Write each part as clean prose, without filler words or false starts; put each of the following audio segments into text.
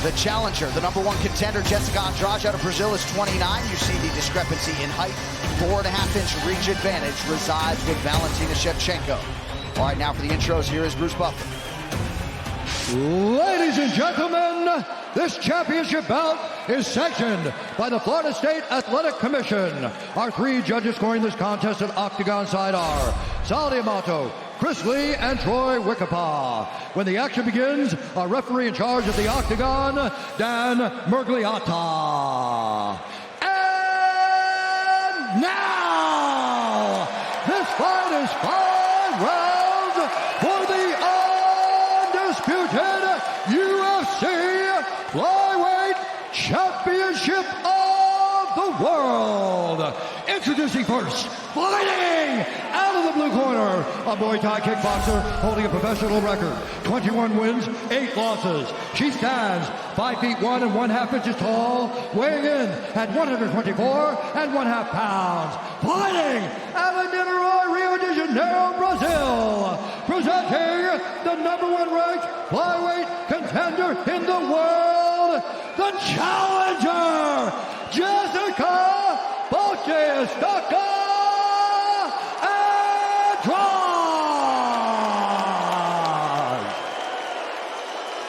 The challenger, the #1 contender, Jessica Andrade out of Brazil, is 29. You see the discrepancy in height. 4.5-inch reach advantage resides with Valentina Shevchenko. All right, now for the intros, here is Bruce Buffer. Ladies and gentlemen, this championship bout is sanctioned by the Florida State Athletic Commission. Our 3 judges scoring this contest at Octagon side are Sal Diamato, Chris Lee, and Troy Wickapaw. When the action begins, our referee in charge of the Octagon, Dan Mergliata. And now, this fight is 5 rounds for the undisputed UFC Flyweight Championship of the World. Introducing first, fighting out of the blue corner, a Muay Thai kickboxer holding a professional record, 21 wins, 8 losses. She stands 5 feet 1 and 1/2 inches tall, weighing in at 124 and 1/2 pounds. Fighting out of Niterói, Rio de Janeiro, Brazil, presenting the #1 ranked flyweight contender in the world, the challenger, Jessica Andrade.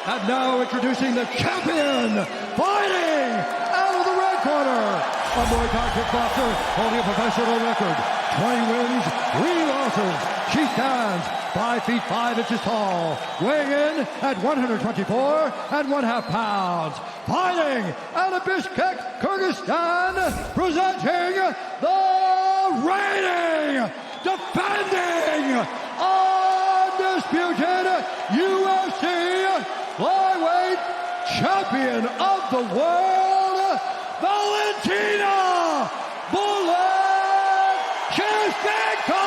And now introducing the champion, fighting out of the red corner, a Muay Thai kickboxer holding a professional record, 20 wins, 3 losses. She stands 5 feet 5 inches tall, weighing in at 124 and 1/2 pounds. Fighting out of Bishkek, Kyrgyzstan, presenting the reigning, defending, undisputed UFC Flyweight Champion of the World, Valentina Shevchenko.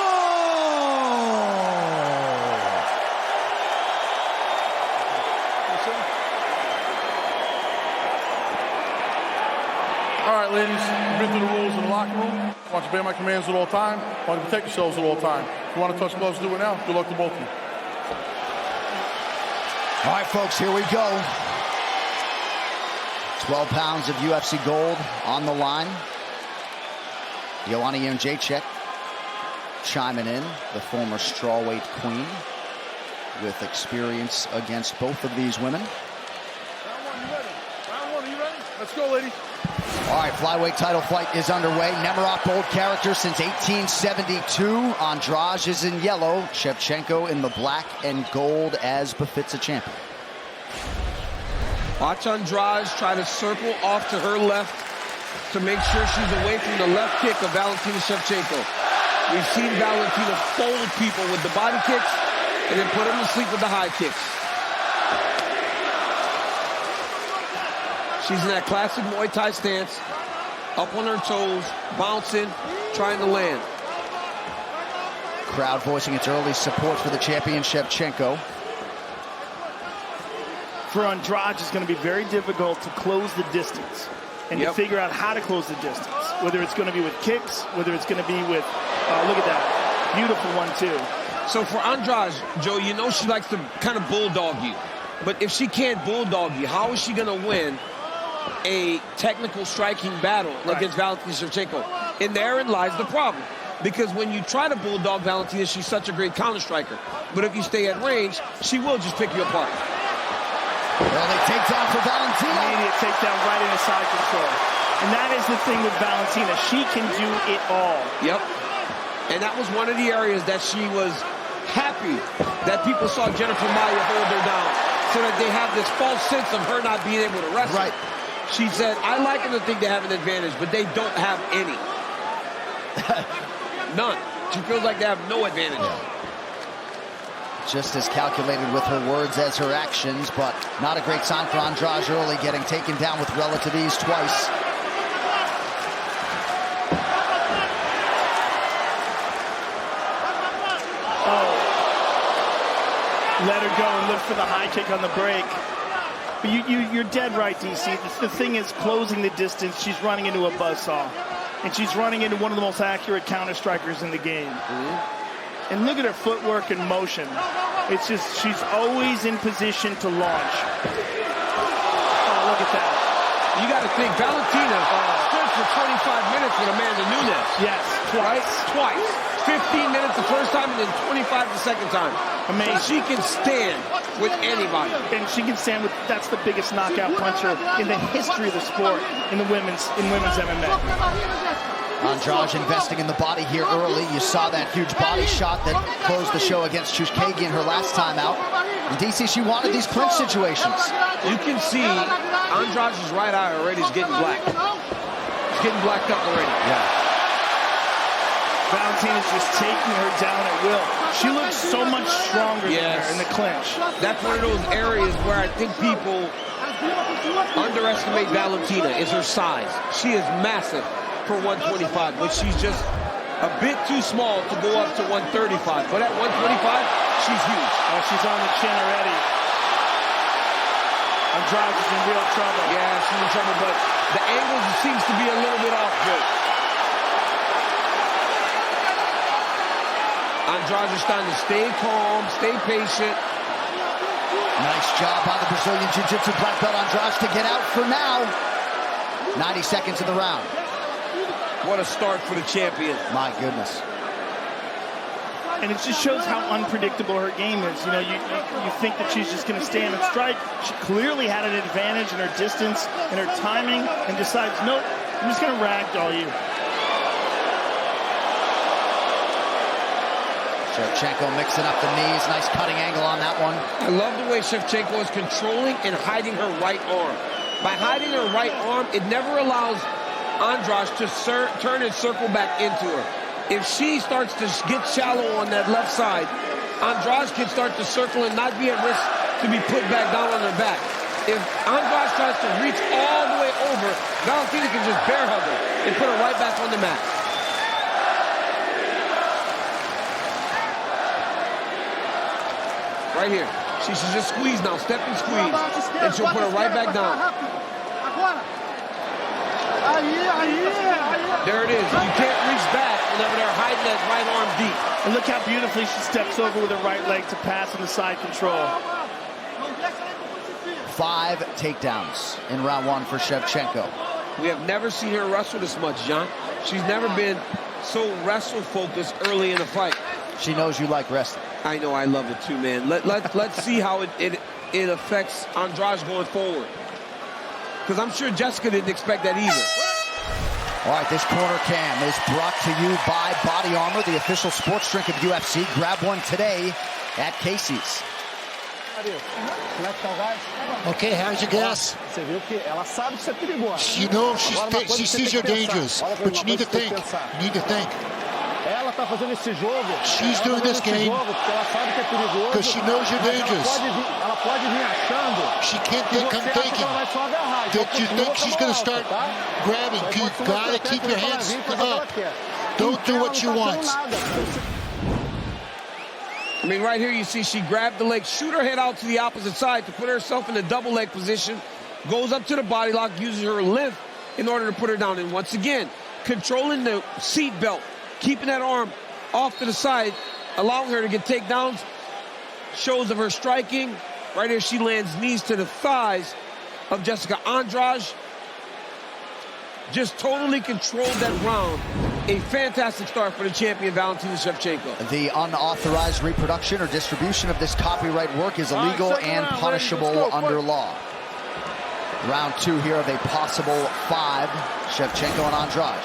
All right, ladies, you've been through the rules in the locker room. I want you to obey my commands at all time. I want you to protect yourselves at all time. If you want to touch gloves, do it now. Good luck to both of you. All right, folks, here we go. 12 pounds of UFC gold on the line. Joanna Jędrzejczyk chiming in, the former strawweight queen, with experience against both of these women. Round 1, you ready? Round 1, are you ready? Let's go, ladies. All right, flyweight title fight is underway. Nemiroff bold character since 1872. Andrade is in yellow. Shevchenko in the black and gold, as befits a champion. Watch Andrade try to circle off to her left to make sure she's away from the left kick of Valentina Shevchenko. We've seen Valentina fold people with the body kicks and then put them to sleep with the high kicks. She's in that classic Muay Thai stance, up on her toes, bouncing, trying to land. Crowd voicing its early support for the champion, Shevchenko. For Andrade, it's going to be very difficult to close the distance and to figure out how to close the distance, whether it's going to be with kicks, whether it's going to be with, look at that, beautiful one too. So for Andrade, Joe, you know she likes to kind of bulldog you. But if she can't bulldog you, how is she going to win a technical striking battle against Valentina Shevchenko? And therein lies the problem. Because when you try to bulldog Valentina, she's such a great counter striker. But if you stay at range, she will just pick you apart. Well, they take down for Valentina. Immediate takedown right into side control. And that is the thing with Valentina. She can do it all. Yep. And that was one of the areas that she was happy that people saw Jennifer Maia hold her down, so that they have this false sense of her not being able to wrestle. Right. She said, I like them to think they have an advantage, but they don't have any. None. She feels like they have no advantage. Just as calculated with her words as her actions, but not a great sign for Andrade early, getting taken down with relative ease twice. Let her go and look for the high kick on the break. But you're dead right, DC. The thing is closing the distance. She's running into a buzzsaw. And she's running into one of the most accurate counter strikers in the game. And look at her footwork and motion. It's just, she's always in position to launch. Oh, think Valentina stood for 25 minutes with Amanda Nunes. Yes, twice. Twice. 15 minutes the first time and then 25 the second time. Amazing. So she can stand with anybody. And she can stand with, that's the biggest knockout puncher in the history of the sport in women's MMA. Andrade investing in the body here early. You saw that huge body shot that closed the show against Chushkagian her last time out. And DC, she wanted these clinch situations. You can see Andrade's right eye already is getting black. It's getting blacked up already. Yeah. Valentina's just taking her down at will. She looks so much stronger than her in the clinch. That's one of those areas where I think people underestimate Valentina, is her size. She is massive for 125, but she's just a bit too small to go up to 135. But at 125, she's huge. Oh, she's on the chin already. Andrade is in real trouble. Yeah, she's in trouble, but the angle seems to be a little bit off good. Andrade is starting to stay calm, stay patient. Nice job by the Brazilian Jiu-Jitsu black belt Andrade to get out for now. 90 seconds of the round. What a start for the champion. My goodness. And it just shows how unpredictable her game is. You know, you think that she's just going to stand and strike. She clearly had an advantage in her distance and her timing and decides, nope, I'm just going to ragdoll you. Shevchenko mixing up the knees. Nice cutting angle on that one. I love the way Shevchenko is controlling and hiding her right arm. By hiding her right arm, it never allows Andrade to turn and circle back into her. If she starts to get shallow on that left side, Andrade can start to circle and not be at risk to be put back down on her back. If Andrade tries to reach all the way over, Valentina can just bear hug her and put her right back on the mat. Right here. She should just squeeze now, step and squeeze, and she'll put her right back down. There it is. You can't reach back whenever they're hiding that right arm deep. And look how beautifully she steps over with her right leg to pass in the side control. 5 takedowns in round 1 for Shevchenko. We have never seen her wrestle this much, John. She's never been so wrestle-focused early in the fight. She knows you like wrestling. I know, I love it too, man. Let's see how it affects Andrade going forward. Because I'm sure Jessica didn't expect that either. All right, this corner cam is brought to you by Body Armor, the official sports drink of UFC. Grab one today at Casey's. Okay, how's your gas? She knows she sees you're dangerous, but you need to think. You need to think. She's doing this game because she knows you're dangerous. She can't think I'm thinking that you think she's going to start grabbing. You've got to keep your hands up. Don't do what she wants. I mean, right here you see she grabbed the leg, shoot her head out to the opposite side to put herself in a double leg position, goes up to the body lock, uses her length in order to put her down. And once again, controlling the seat belt, keeping that arm off to the side, allowing her to get takedowns, shows of her striking. Right here, she lands knees to the thighs of Jessica. Andrade just totally controlled that round. A fantastic start for the champion, Valentina Shevchenko. The unauthorized reproduction or distribution of this copyright work is illegal and punishable under law. Round 2 here of a possible 5, Shevchenko and Andrade.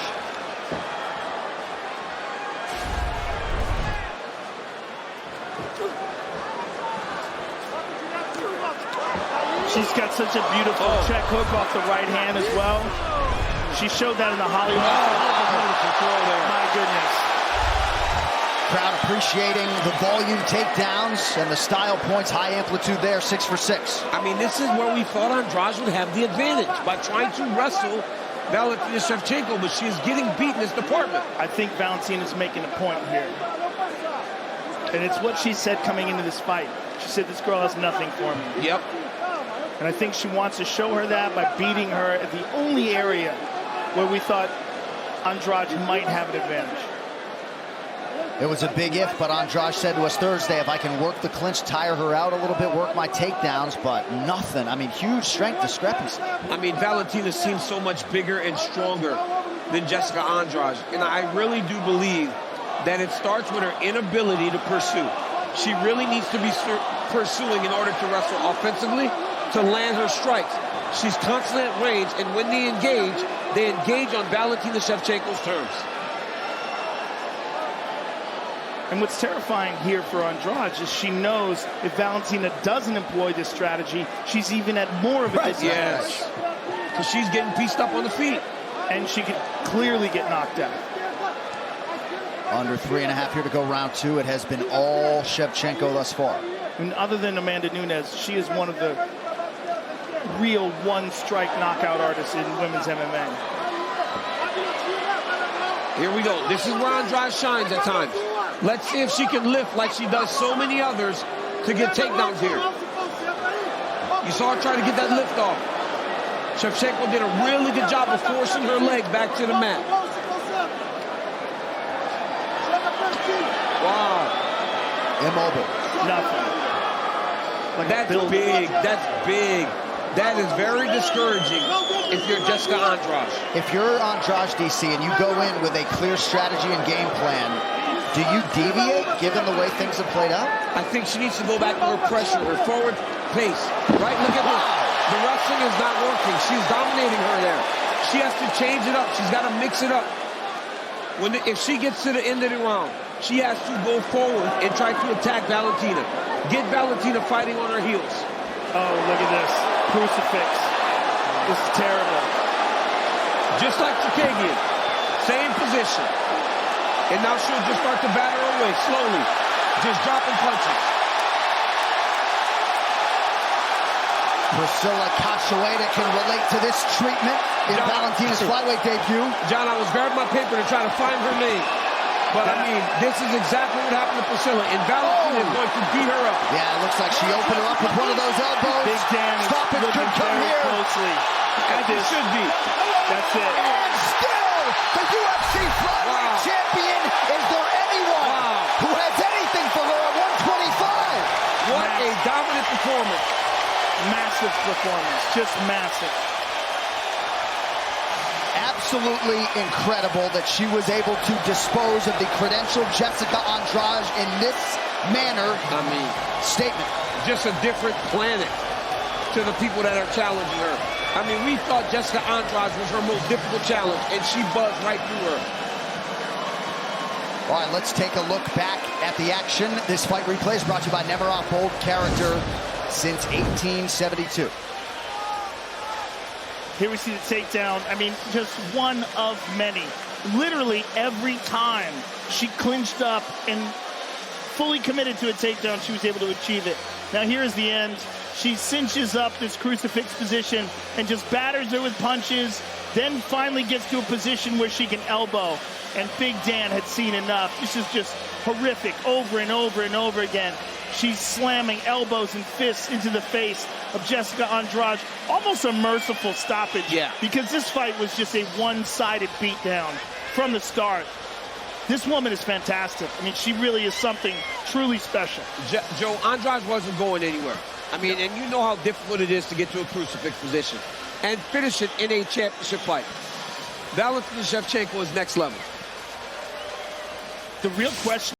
She's got such a beautiful check hook off the right hand as well. She showed that in the Hollywood. My goodness. Crowd appreciating the volume takedowns and the style points, high amplitude there, 6 for 6. I mean, this is where we thought Andrade would have the advantage by trying to wrestle Valentina Shevchenko, but she is getting beat in this department. I think Valentina's making a point here. And it's what she said coming into this fight. She said, this girl has nothing for me. Yep. And I think she wants to show her that by beating her at the only area where we thought Andrade might have an advantage. It was a big if, but Andrade said to us Thursday, if I can work the clinch, tire her out a little bit, work my takedowns, but nothing. I mean, huge strength discrepancy. I mean, Valentina seems so much bigger and stronger than Jessica Andrade. And I really do believe that it starts with her inability to pursue. She really needs to be pursuing in order to wrestle offensively, to land her strikes. She's constantly at range, and when they engage on Valentina Shevchenko's terms. And what's terrifying here for Andrade is she knows if Valentina doesn't employ this strategy, she's even at more of a disadvantage. Yes. So she's getting pieced up on the feet. And she could clearly get knocked out. Under 3.5 here to go round 2. It has been all Shevchenko thus far. And other than Amanda Nunes, she is one of the real one-strike knockout artists in women's MMA. Here we go. This is where Andrade shines at times. Let's see if she can lift like she does so many others to get takedowns here. You saw her try to get that lift off. Shevchenko did a really good job of forcing her leg back to the mat. Wow. Immobile. Nothing. Like that's big. That's big. That is very discouraging if you're Jessica Andrade. If you're Andrade, DC, and you go in with a clear strategy and game plan, do you deviate given the way things have played out? I think she needs to go back to her pressure, her forward pace. Right? Look at this. The wrestling is not working. She's dominating her there. She has to change it up. She's got to mix it up. If she gets to the end of the round, she has to go forward and try to attack Valentina. Get Valentina fighting on her heels. Oh, look at this. Crucifix. This is terrible. Just like Chikagian. Same position. And now she'll just start to batter away slowly. Just dropping punches. Priscilla Cachoeira can relate to this treatment in Valentina's flyweight debut. John, I was grabbing my paper to try to find her name. But I mean, this is exactly what happened to Priscilla. And Valentina is going to beat her up. Yeah, it looks like she opened her up with one of those elbows. Big Dan is looking very closely. As it should be. That's it. And still, the UFC flyweight champion. Is there anyone who has anything for her at 125? What a dominant performance. Massive performance. Just massive. Absolutely incredible that she was able to dispose of the credentialed Jessica Andrade in this manner. I mean, statement. Just a different planet to the people that are challenging her. I mean, we thought Jessica Andrade was her most difficult challenge, and she buzzed right through her. All right, let's take a look back at the action. This fight replay is brought to you by Nemiroff, bold character since 1872. Here we see the takedown. I mean, just one of many. Literally every time she clinched up and fully committed to a takedown, she was able to achieve it. Now here's the end. She cinches up this crucifix position and just batters her with punches, then finally gets to a position where she can elbow. And Big Dan had seen enough. This is just horrific over and over and over again. She's slamming elbows and fists into the face of Jessica Andrade. Almost a merciful stoppage. Yeah. Because this fight was just a one-sided beatdown from the start. This woman is fantastic. I mean, she really is something truly special. Joe, Andrade wasn't going anywhere. I mean, and you know how difficult it is to get to a crucifix position and finish it in a championship fight. Valentina Shevchenko is next level. The real question